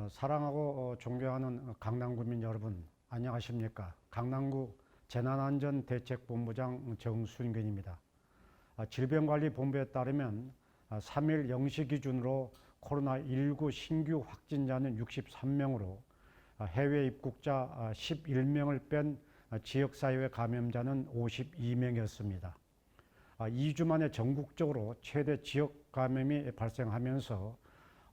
사랑하고 존경하는 강남구민 여러분, 안녕하십니까? 강남구 재난안전대책본부장 정순근입니다. 질병관리본부에 따르면 3일 0시 기준으로 코로나19 신규 확진자는 63명으로 해외 입국자 11명을 뺀 지역사회 감염자는 52명이었습니다. 2주 만에 전국적으로 최대 지역 감염이 발생하면서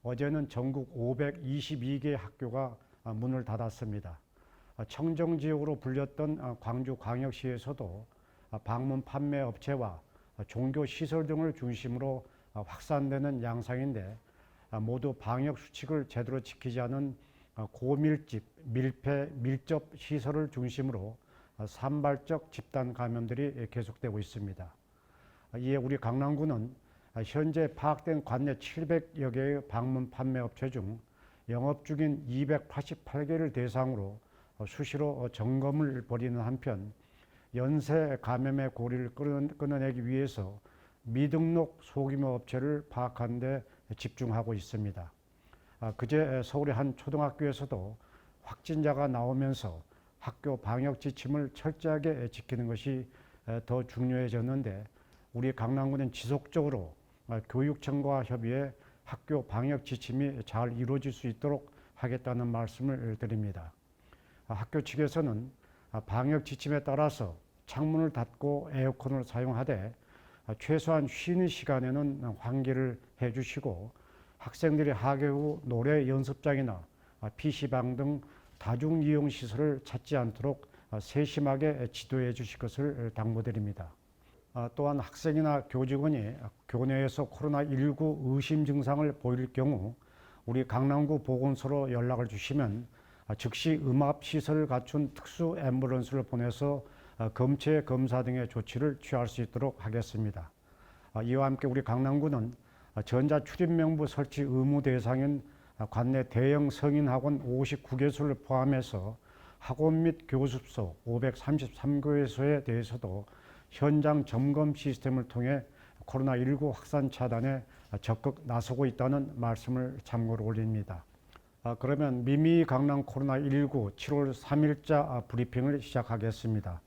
어제는 전국 522개 학교가 문을 닫았습니다. 청정지역으로 불렸던 광주광역시에서도 방문 판매 업체와 종교시설 등을 중심으로 확산되는 양상인데, 모두 방역 수칙을 제대로 지키지 않은 고밀집, 밀폐, 밀접 시설을 중심으로 산발적 집단 감염들이 계속되고 있습니다. 이에 우리 강남구는 현재 파악된 관내 700여 개의 방문 판매 업체 중 영업 중인 288개를 대상으로 수시로 점검을 벌이는 한편, 연쇄 감염의 고리를 끊어내기 위해서 미등록 소규모 업체를 파악하는 데 집중하고 있습니다. 그제 서울의 한 초등학교에서도 확진자가 나오면서 학교 방역 지침을 철저하게 지키는 것이 더 중요해졌는데, 우리 강남구는 지속적으로 교육청과 협의해 학교 방역 지침이 잘 이루어질 수 있도록 하겠다는 말씀을 드립니다. 학교 측에서는 방역 지침에 따라서 창문을 닫고 에어컨을 사용하되 최소한 쉬는 시간에는 환기를 해주시고, 학생들이 하교 후 노래 연습장이나 PC방 등 다중이용시설을 찾지 않도록 세심하게 지도해 주실 것을 당부드립니다. 또한 학생이나 교직원이 교내에서 코로나19 의심 증상을 보일 경우 우리 강남구 보건소로 연락을 주시면 즉시 음압시설을 갖춘 특수 앰뷸런스를 보내서 검체 검사 등의 조치를 취할 수 있도록 하겠습니다. 이와 함께 우리 강남구는 전자출입명부 설치 의무 대상인 관내 대형 성인학원 59개소를 포함해서 학원 및 교습소 533개소에 대해서도 현장 점검 시스템을 통해 코로나19 확산 차단에 적극 나서고 있다는 말씀을 참고로 올립니다. 그러면 미미 강남 코로나19 7월 3일자 브리핑을 시작하겠습니다.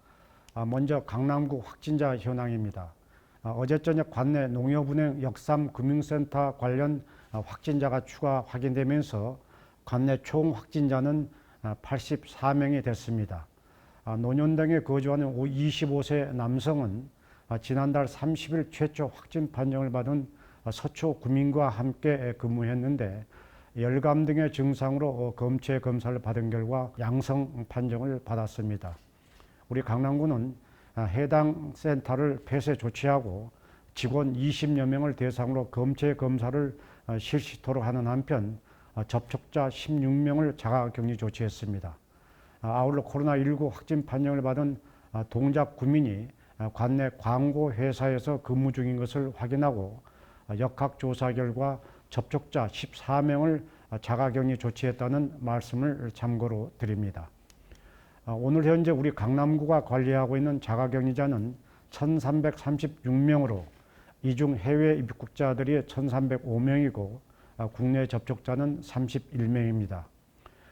먼저 강남구 확진자 현황입니다. 어제 저녁 관내 농협은행 역삼금융센터 관련 확진자가 추가 확인되면서 관내 총 확진자는 84명이 됐습니다. 논현동에 거주하는 25세 남성은 지난달 30일 최초 확진 판정을 받은 서초 구민과 함께 근무했는데, 열감 등의 증상으로 검체 검사를 받은 결과 양성 판정을 받았습니다. 우리 강남구는 해당 센터를 폐쇄 조치하고 직원 20여 명을 대상으로 검체 검사를 실시토록 하는 한편, 접촉자 16명을 자가격리 조치했습니다. 아울러 코로나19 확진 판정을 받은 동작 구민이 관내 광고 회사에서 근무 중인 것을 확인하고 역학조사 결과 접촉자 14명을 자가격리 조치했다는 말씀을 참고로 드립니다. 오늘 현재 우리 강남구가 관리하고 있는 자가격리자는 1336명으로 이 중 해외 입국자들이 1305명이고 국내 접촉자는 31명입니다.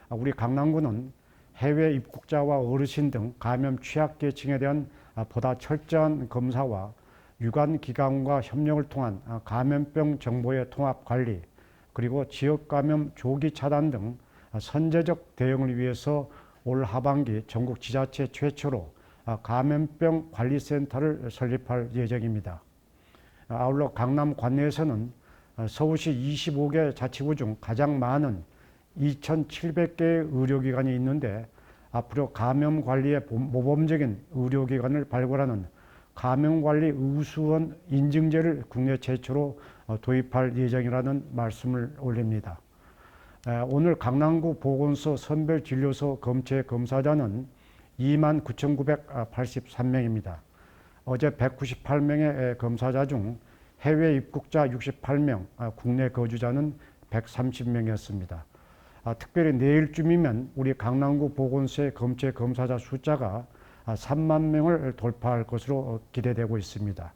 우리 강남구는 해외 입국자와 어르신 등 감염 취약계층에 대한 보다 철저한 검사와 유관기관과 협력을 통한 감염병 정보의 통합 관리, 그리고 지역 감염 조기 차단 등 선제적 대응을 위해서 올 하반기 전국 지자체 최초로 감염병 관리센터를 설립할 예정입니다. 아울러 강남 관내에서는 서울시 25개 자치구 중 가장 많은 2,700개의 의료기관이 있는데, 앞으로 감염관리에 모범적인 의료기관을 발굴하는 감염관리 우수원 인증제를 국내 최초로 도입할 예정이라는 말씀을 올립니다. 오늘 강남구 보건소 선별진료소 검체 검사자는 29,983명입니다. 어제 198명의 검사자 중 해외 입국자 68명, 국내 거주자는 130명이었습니다. 특별히 내일쯤이면 우리 강남구 보건소의 검체 검사자 숫자가 3만 명을 돌파할 것으로 기대되고 있습니다.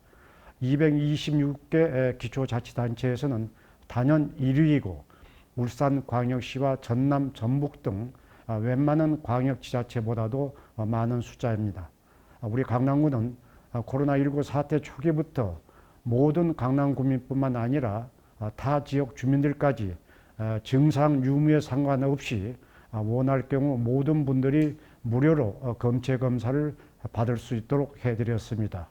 226개 기초자치단체에서는 단연 1위이고 울산광역시와 전남, 전북 등 웬만한 광역지자체보다도 많은 숫자입니다. 우리 강남구는 코로나19 사태 초기부터 모든 강남구민뿐만 아니라 타 지역 주민들까지 증상 유무에 상관없이 원할 경우 모든 분들이 무료로 검체 검사를 받을 수 있도록 해드렸습니다.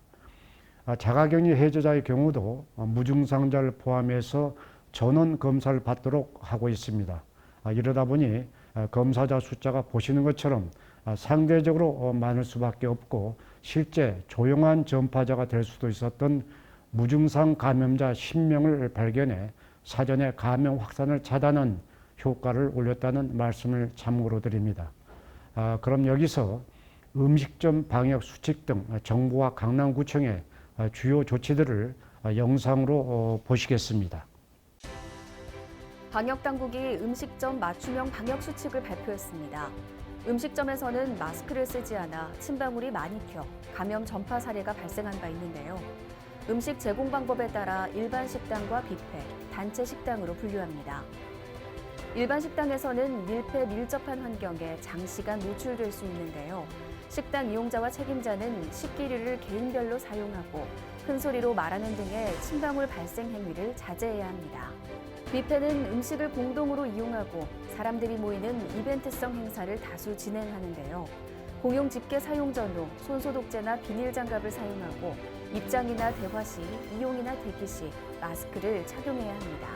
자가격리 해제자의 경우도 무증상자를 포함해서 전원 검사를 받도록 하고 있습니다. 이러다 보니 검사자 숫자가 보시는 것처럼 상대적으로 많을 수밖에 없고 실제 조용한 전파자가 될 수도 있었던 무증상 감염자 10명을 발견해 사전에 감염 확산을 차단한 효과를 올렸다는 말씀을 참고로 드립니다. 그럼 여기서 음식점 방역 수칙 등 정부와 강남구청의 주요 조치들을 영상으로 보시겠습니다. 방역당국이 음식점 맞춤형 방역 수칙을 발표했습니다. 음식점에서는 마스크를 쓰지 않아 침방울이 많이 튀어 감염 전파 사례가 발생한 바 있는데요. 음식 제공 방법에 따라 일반 식당과 뷔페, 단체 식당으로 분류합니다. 일반 식당에서는 밀폐 밀접한 환경에 장시간 노출될 수 있는데요. 식당 이용자와 책임자는 식기류를 개인별로 사용하고 큰 소리로 말하는 등의 침방울 발생 행위를 자제해야 합니다. 뷔페는 음식을 공동으로 이용하고 사람들이 모이는 이벤트성 행사를 다수 진행하는데요. 공용 집게 사용 전후 손소독제나 비닐장갑을 사용하고 입장이나 대화 시, 이용이나 대기 시 마스크를 착용해야 합니다.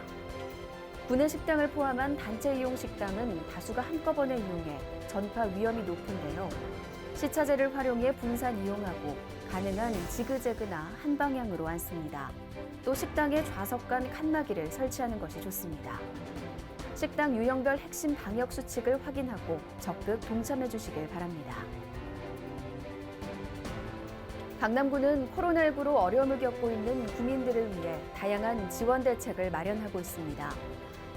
구내 식당을 포함한 단체 이용 식당은 다수가 한꺼번에 이용해 전파 위험이 높은데요. 시차제를 활용해 분산 이용하고 가능한 지그재그나 한 방향으로 앉습니다. 또 식당에 좌석간 칸막이를 설치하는 것이 좋습니다. 식당 유형별 핵심 방역 수칙을 확인하고 적극 동참해 주시길 바랍니다. 강남구는 코로나19로 어려움을 겪고 있는 구민들을 위해 다양한 지원 대책을 마련하고 있습니다.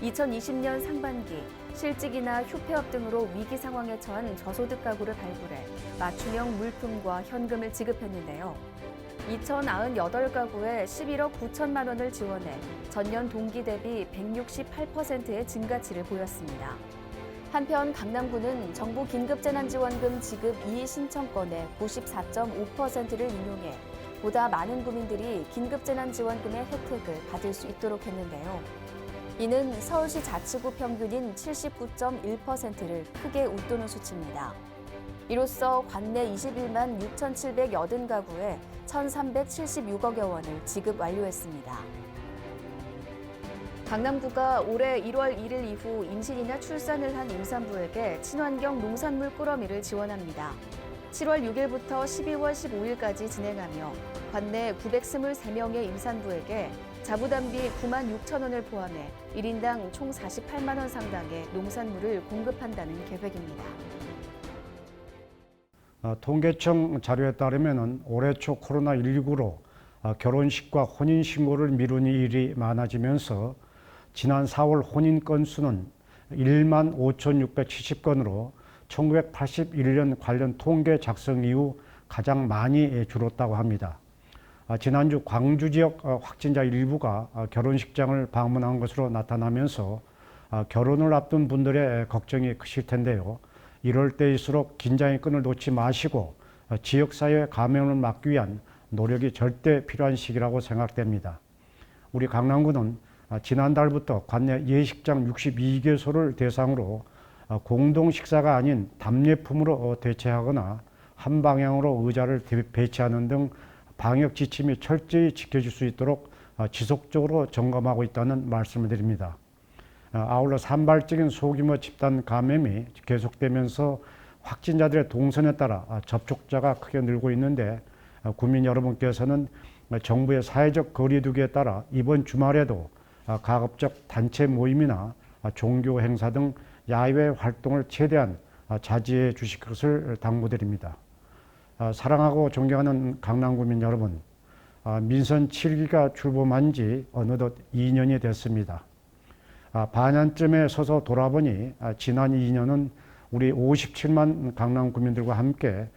2020년 상반기 실직이나 휴폐업 등으로 위기 상황에 처한 저소득 가구를 발굴해 맞춤형 물품과 현금을 지급했는데요. 2,098가구에 11억 9천만 원을 지원해 전년 동기 대비 168%의 증가치를 보였습니다. 한편 강남구는 정부 긴급재난지원금 지급 이의 신청건의 94.5%를 인용해 보다 많은 구민들이 긴급재난지원금의 혜택을 받을 수 있도록 했는데요. 이는 서울시 자치구 평균인 79.1%를 크게 웃도는 수치입니다. 이로써 관내 21만 6,780가구에 1,376억여 원을 지급 완료했습니다. 강남구가 올해 1월 1일 이후 임신이나 출산을 한 임산부에게 친환경 농산물 꾸러미를 지원합니다. 7월 6일부터 12월 15일까지 진행하며 관내 923명의 임산부에게 자부담비 9만 6천 원을 포함해 1인당 총 48만 원 상당의 농산물을 공급한다는 계획입니다. 통계청 자료에 따르면 올해 초 코로나19로 결혼식과 혼인신고를 미루는 일이 많아지면서 지난 4월 혼인 건수는 1만 5,670건으로 1981년 관련 통계 작성 이후 가장 많이 줄었다고 합니다. 지난주 광주 지역 확진자 일부가 결혼식장을 방문한 것으로 나타나면서 결혼을 앞둔 분들의 걱정이 크실 텐데요. 이럴 때일수록 긴장의 끈을 놓지 마시고 지역사회 감염을 막기 위한 노력이 절대 필요한 시기라고 생각됩니다. 우리 강남구는 지난달부터 관내 예식장 62개소를 대상으로 공동 식사가 아닌 답례품으로 대체하거나 한 방향으로 의자를 배치하는 등 방역 지침이 철저히 지켜질 수 있도록 지속적으로 점검하고 있다는 말씀을 드립니다. 아울러 산발적인 소규모 집단 감염이 계속되면서 확진자들의 동선에 따라 접촉자가 크게 늘고 있는데 국민 여러분께서는 정부의 사회적 거리두기에 따라 이번 주말에도 가급적 단체 모임이나 종교 행사 등 야외 활동을 최대한 자제해 주실 것을 당부드립니다. 사랑하고 존경하는 강남구민 여러분, 민선 7기가 출범한 지 어느덧 2년이 됐습니다. 반년쯤에 서서 돌아보니 지난 2년은 우리 57만 강남구민들과 함께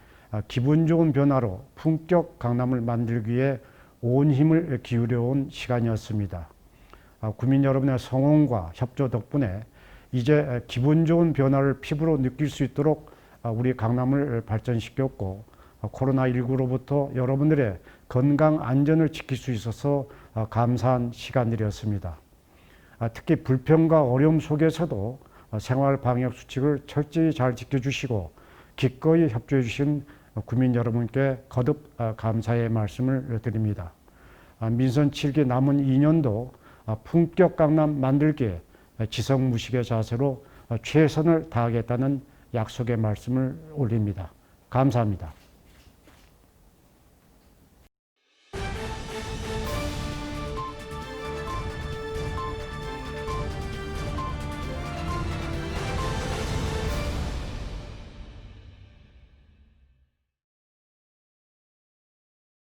기분 좋은 변화로 품격 강남을 만들기 위해 온 힘을 기울여 온 시간이었습니다. 구민 여러분의 성원과 협조 덕분에 이제 기분 좋은 변화를 피부로 느낄 수 있도록 우리 강남을 발전시켰고, 코로나19로부터 여러분들의 건강 안전을 지킬 수 있어서 감사한 시간들이었습니다. 특히 불평과 어려움 속에서도 생활 방역 수칙을 철저히 잘 지켜주시고 기꺼이 협조해 주신 구민 여러분께 거듭 감사의 말씀을 드립니다. 민선 7기 남은 2년도 품격 강남 만들기에 지성무식의 자세로 최선을 다하겠다는 약속의 말씀을 올립니다. 감사합니다.